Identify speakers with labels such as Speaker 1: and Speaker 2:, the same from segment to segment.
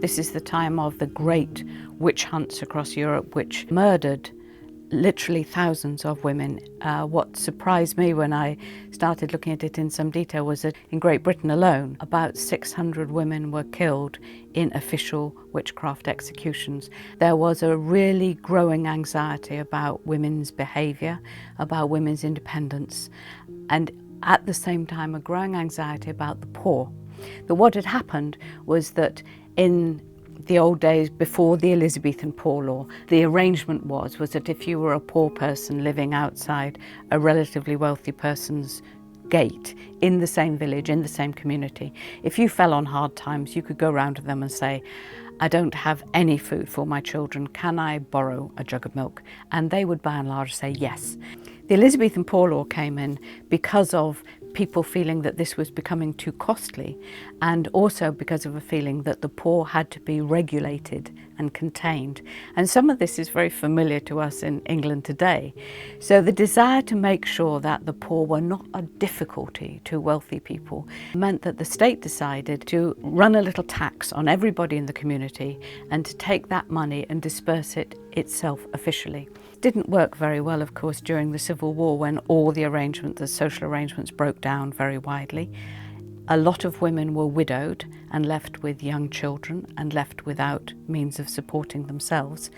Speaker 1: This is the time of the great witch hunts across Europe, which murdered literally thousands of women. What surprised me when I started looking at it in some detail was that in Great Britain alone, about 600 women were killed in official witchcraft executions. There was a really growing anxiety about women's behaviour, about women's independence, and at the same time a growing anxiety about the poor. But what had happened was that in the old days, before the Elizabethan Poor Law, the arrangement was that if you were a poor person living outside a relatively wealthy person's gate in the same village, in the same community, if you fell on hard times, you could go round to them and say, I don't have any food for my children, can I borrow a jug of milk? And they would by and large say yes. The Elizabethan Poor Law came in because of people feeling that this was becoming too costly, and also because of a feeling that the poor had to be regulated and contained. And some of this is very familiar to us in England today. So the desire to make sure that the poor were not a difficulty to wealthy people meant that the state decided to run a little tax on everybody in the community and to take that money and disperse it itself officially. It didn't work very well, of course, during the Civil War, when all the arrangements, the social arrangements, broke down very widely. A lot of women were widowed and left with young children and left without means of supporting themselves.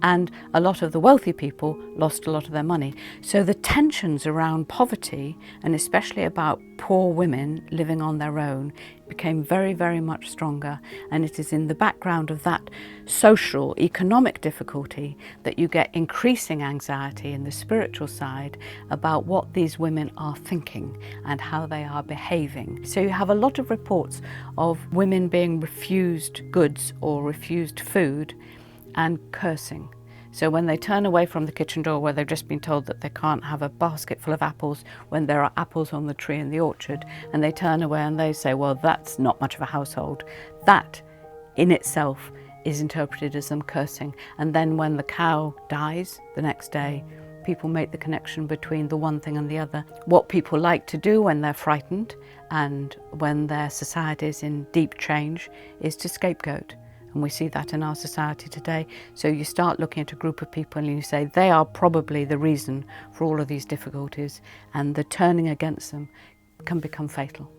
Speaker 1: And a lot of the wealthy people lost a lot of their money. So the tensions around poverty, and especially about poor women living on their own, became very, very much stronger. And it is in the background of that social, economic difficulty that you get increasing anxiety in the spiritual side about what these women are thinking and how they are behaving. So you have a lot of reports of women being refused goods or refused food and cursing. So when they turn away from the kitchen door where they've just been told that they can't have a basket full of apples when there are apples on the tree in the orchard, and they turn away and they say, well, that's not much of a household, that in itself is interpreted as them cursing. And then when the cow dies the next day, people make the connection between the one thing and the other. What people like to do when they're frightened and when their society is in deep change is to scapegoat. And we see that in our society today. So you start looking at a group of people and you say they are probably the reason for all of these difficulties, and the turning against them can become fatal.